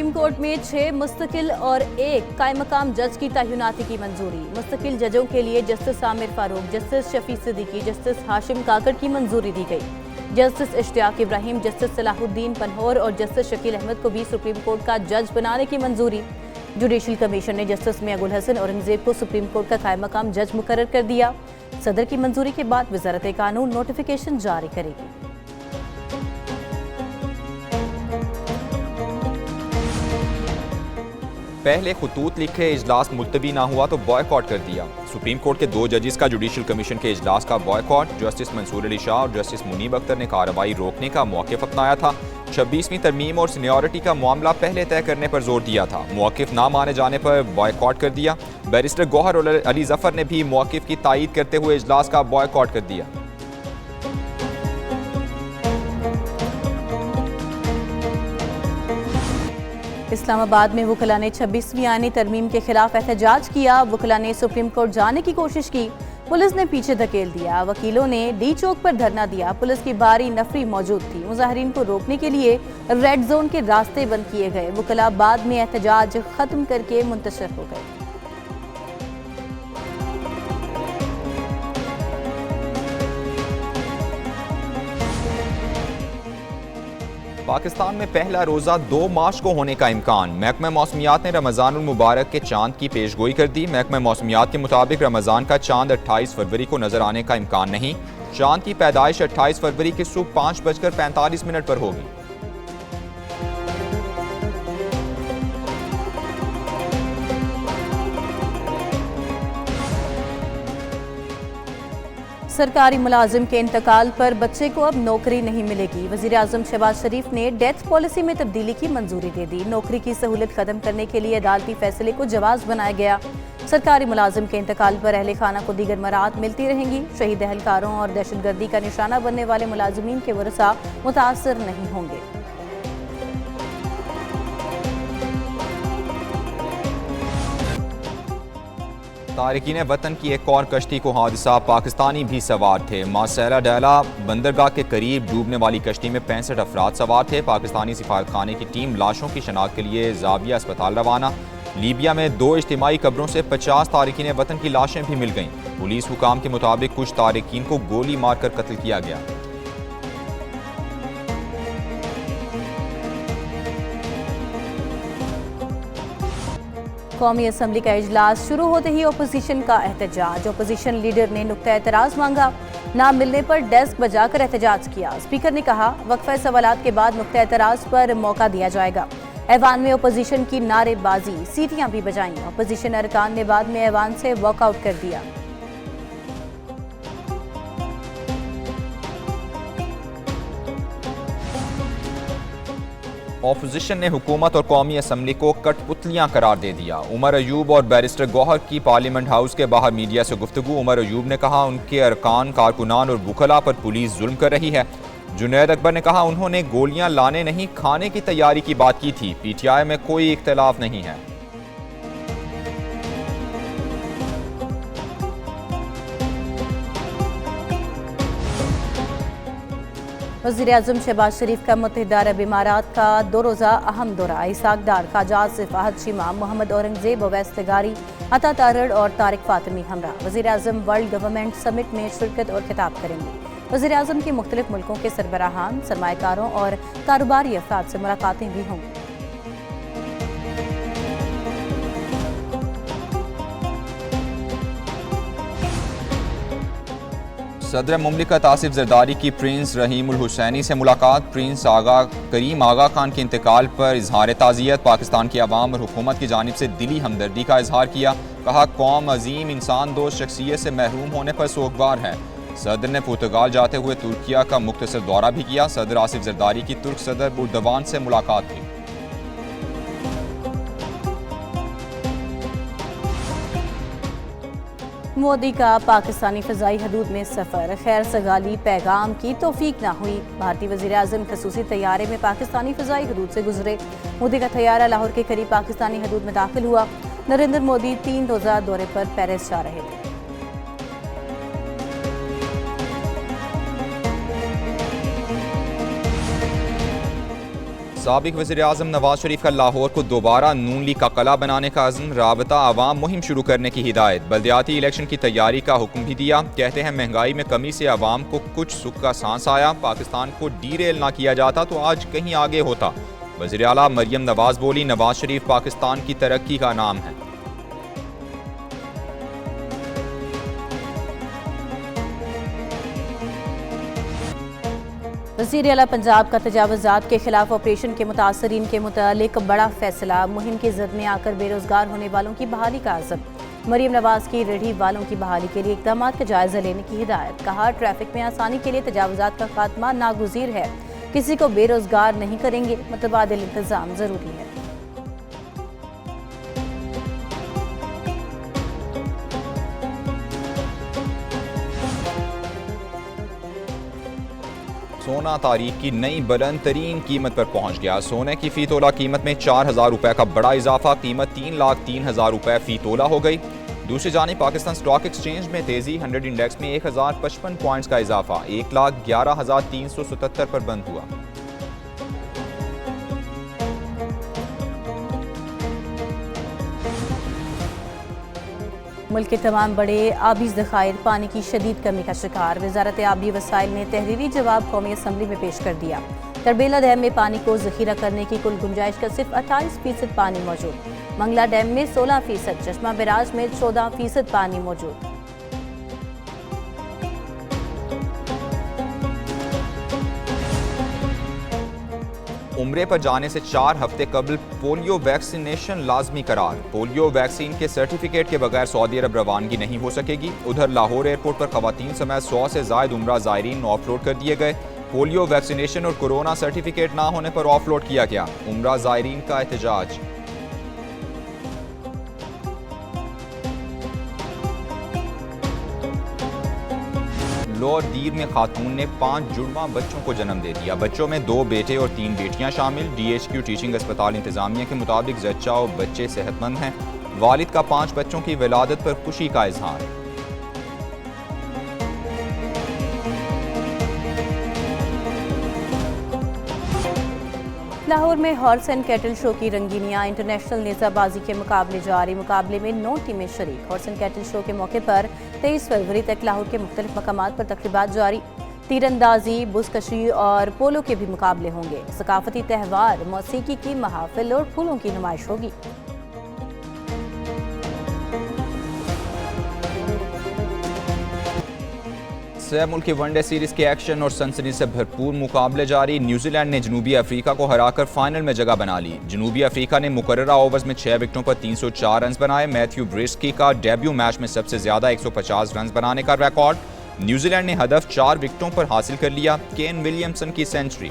Supreme court में 6 मुस्तकिल और 1 कायम मकाम जज की तैनाती की मंजूरी। मुस्तकिल जजों के लिए justice Amir Farooq, justice Shafi Siddiqui, justice Hashim Kakar की मंजूरी दी गई। जस्टिस इश्तियाक इब्राहिम, जस्टिस सलाहुद्दीन पन्होर और जस्टिस शकील अहमद को भी सुप्रीम कोर्ट का जज बनाने की मंजूरी। जुडिशल कमीशन ने जस्टिस मियां गुल हसन औरंगजेब को सुप्रीम कोर्ट का कायम मकाम जज मुकर्रर कर दिया। सदर की मंजूरी के बाद वजारत कानून नोटिफिकेशन जारी करेगी। पहले खुतूत लिखे इजलास मुलतवी ना हुआ तो बॉयकॉट कर दिया। सुप्रीम कोर्ट के 2 जजेस का जुडिशल कमीशन के इजलास का बॉयकॉट। जस्टिस मंसूर अली शाह और जस्टिस मुनीब अख्तर ने कार्रवाई रोकने का मौक़िफ़ अपनाया था। 26वीं तरमीम और सीनियरिटी का मामला पहले तय करने पर जोर दिया था। मौक़िफ़ ना माने जाने पर बॉयकॉट कर दिया। बैरिस्टर गौहर और अली जफ़र ने भी मौक़िफ़ की तायीद करते हुए इजलास का बॉयकॉट कर दिया। इस्लामाबाद में वकला ने 26वीं आईनी तरमीम के खिलाफ एहतजाज किया। वकला ने सुप्रीम कोर्ट जाने की कोशिश की, पुलिस ने पीछे धकेल दिया। वकीलों ने डी चौक पर धरना दिया, पुलिस की भारी नफरी मौजूद थी। मुजाहिरीन को रोकने के लिए रेड जोन के रास्ते बंद किए गए। वकला बाद में एहतजाज खत्म करके मुंतशिर हो गए। पाकिस्तान में पहला रोज़ा 2 मार्च को होने का इम्कान। महकमा मौसमियात ने रमज़ानुल मुबारक के चांद की पेशगोई कर दी। महकमा मौसमियात के मुताबिक रमज़ान का चांद 28 फरवरी को नजर आने का इम्कान नहीं। चांद की पैदाइश 28 फरवरी की सुबह 5:45 पर होगी। सरकारी मुलाजिम के इंतकाल पर बच्चे को अब नौकरी नहीं मिलेगी। वज़ीर आज़म शहबाज शरीफ ने डेथ पॉलिसी में तब्दीली की मंजूरी दे दी। नौकरी की सहूलत खत्म करने के लिए अदालती फैसले को जवाज़ बनाया गया। सरकारी मुलाजिम के इंतकाल पर अहले खाना को दीगर मराहत मिलती रहेंगी। शहीद अहलकारों और दहशतगर्दी का निशाना बनने वाले मुलाजिमीन के वरसा मुतासर नहीं होंगे। तारिकीन वतन की एक और कश्ती को हादसा, पाकिस्तानी भी सवार थे। मासेरा डैला बंदरगाह के करीब डूबने वाली कश्ती में 65 अफराद सवार थे। पाकिस्तानी सिफारतखाने की टीम लाशों की शनाख्त के लिए जाविया अस्पताल रवाना। लीबिया में 2 इज्तिमाई कब्रों से 50 तारिकीन वतन की लाशें भी मिल गईं। पुलिस हुकाम के मुताबिक कुछ तारिकीन को गोली मारकर कत्ल किया गया। कौमी असम्बली का इजलास शुरू होते ही अपोजिशन का एहतजाज। अपोजिशन लीडर ने नुक्ता एतराज़ मांगा, ना मिलने पर डेस्क बजाकर एहतजाज किया। स्पीकर ने कहा, वक्फा सवालात के बाद नुक्ता एतराज़ पर मौका दिया जाएगा। ऐवान में अपोजिशन की नारेबाजी, सीटियां भी बजाईं। अपोजिशन अरकान ने बाद में ऐवान से वॉकआउट कर दिया। ऑपोजिशन ने हुकूमत और कौमी असम्बली को कठपुतलियां करार दे दिया। उमर अयूब और बैरिस्टर गौहर की पार्लियामेंट हाउस के बाहर मीडिया से गुफ्तगू। उमर अयूब ने कहा, उनके अरकान, कारकुनान और वुकला पर पुलिस जुल्म कर रही है। जुनैद अकबर ने कहा, उन्होंने गोलियां लाने नहीं खाने की तैयारी की बात की थी। PTI में कोई इख्तलाफ नहीं है। वज़ीर आज़म शहबाज शरीफ का मुत्तहिदा अरब इमारात का 2 रोज़ा अहम दौरा। इसाक डार, ख्वाजा आसिफ, अहद शिमा, मोहम्मद औरंगजेब, अवैस तिगारी, अता तारड़ और तारिक फातिमी हमरा वज़ीर आज़म वर्ल्ड गवर्नमेंट समिट में शिरकत और खिताब करेंगे। वज़ीर आज़म की मुख्तलिफ मुल्कों के सरबराहान, सरमाएकारों और कारोबारी अफराद से मुलाकातें भी होंगी। सदर मुमलिकत आसिफ जरदारी की प्रिंस रहीमुल हुसैनी से मुलाकात। प्रिंस करीम आगा खान के इंतकाल पर इजहार ताज़ियत। पाकिस्तान की आवाम और हुकूमत की जानिब से दिली हमदर्दी का इजहार किया। कहा, कौम अजीम इंसान दोस्त शख्सियत से महरूम होने पर सोगवार है। सदर ने पुर्तगाल जाते हुए तुर्किया का मुख्तसर दौरा भी किया। सदर आसिफ जरदारी की तुर्क सदर बुर्दवान से मुलाकात की। मोदी का पाकिस्तानी फ़ज़ाई हदूद में सफ़र, खैर सगाली पैगाम की तौफीक ना हुई। भारतीय वज़ीर आज़म खसूसी तैयारे में पाकिस्तानी फ़ज़ाई हदूद से गुजरे। मोदी का तैयारा लाहौर के करीब पाकिस्तानी हदूद में दाखिल हुआ। नरेंद्र मोदी 3 रोज़ा दौरे पर पेरिस जा रहे थे। साबिक वज़ीर-ए-आज़म नवाज शरीफ का लाहौर को दोबारा नून लीग का कला बनाने का अज़्म, राबता आवाम मुहिम शुरू करने की हिदायत। बल्दियाती इलेक्शन की तैयारी का हुक्म भी दिया। कहते हैं महंगाई में कमी से आवाम को कुछ सुख का सांस आया। पाकिस्तान को डीरेल ना किया जाता तो आज कहीं आगे होता। वज़ीर आला मरियम नवाज बोली, नवाज शरीफ पाकिस्तान की तरक्की का नाम है। वज़ीर आला पंजाब का तजावुज़ात के खिलाफ ऑपरेशन के मुतासरीन के मुतालिक बड़ा फैसला। मुहिम की जद में आकर बेरोजगार होने वालों की बहाली का आज़म। मरियम नवाज की रेहड़ी वालों की बहाली के लिए इक़दाम का जायजा लेने की हिदायत। कहा, ट्रैफिक में आसानी के लिए तजावुज़ात का खात्मा नागुज़ीर है। किसी को बेरोजगार नहीं करेंगे, मुतबादिल इंतज़ाम ज़रूरी है। सोना तारीख की नई बुलंद तरीन कीमत पर पहुंच गया। सोने की फी तोला कीमत में 4,000 रुपए का बड़ा इजाफा। कीमत 3,03,000 रुपए फी तोला हो गई। दूसरी जानिब पाकिस्तान स्टॉक एक्सचेंज में तेजी। 100 इंडेक्स में 1055 पॉइंट्स का इजाफा 1,11,377 पर बंद हुआ। मुल्क के तमाम बड़े आबी ज़खायर पानी की शदीद कमी का शिकार। वज़ारत आबी वसाइल ने तहरीरी जवाब कौमी असम्बली में पेश कर दिया। तरबेला डैम में पानी को ज़ख़ीरा करने की कुल गुंजाइश का सिर्फ 28% पानी मौजूद। मंगला डैम में 16%, चश्मा बैराज में 14% पानी मौजूद। उम्रे पर जाने से 4 हफ्ते कबल पोलियो वैक्सीनेशन लाजमी करार। पोलियो वैक्सीन के सर्टिफिकेट के बगैर सऊदी अरब रवानगी नहीं हो सकेगी। उधर लाहौर एयरपोर्ट पर खवातीन समेत 100 से ज़ायद उम्रा ज़ायरीन ऑफलोड कर दिए गए। पोलियो वैक्सीनेशन और कोरोना सर्टिफिकेट ना होने पर ऑफलोड किया गया। उम्रा ज़ायरीन का एहतजाज। लोअर दीर में खातून ने 5 जुड़वा बच्चों को जन्म दे दिया। बच्चों में 2 बेटे और 3 बेटियां शामिल। DHQ टीचिंग अस्पताल इंतजामिया के मुताबिक जच्चा और बच्चे सेहतमंद हैं। वालिद का 5 बच्चों की विलादत पर खुशी का इजहार। लाहौर में हॉर्स एंड कैटल शो की रंगीनियां। इंटरनेशनल नेज़ाबाजी के मुकाबले जारी। मुकाबले में 9 टीमें शरीक। हॉर्स एंड कैटल शो के मौके पर 23 फरवरी तक लाहौर के मुख्तलिफ मकामात पर तकरीबात जारी। तीरंदाजी, बुज़कशी और पोलो के भी मुकाबले होंगे। सकाफती त्यौहार, मौसीकी की महाफिल और फूलों की नुमाइश होगी। मुल्क की वनडे सीरीज के एक्शन और सनसनी से भरपूर मुकाबले जारी। न्यूजीलैंड ने जनूबी अफ्रीका को हराकर फाइनल में जगह बना ली। जनूबी अफ्रीका ने मुकर्ररा ओवर्स में 6 विकेटों पर 304 रन बनाए। मैथ्यू ब्रिस्की का डेब्यू मैच में सबसे ज्यादा 150 रन बनाने का रिकॉर्ड। न्यूजीलैंड ने हदफ 4 विकेटों पर हासिल कर लिया। केन विलियमसन की सेंचुरी।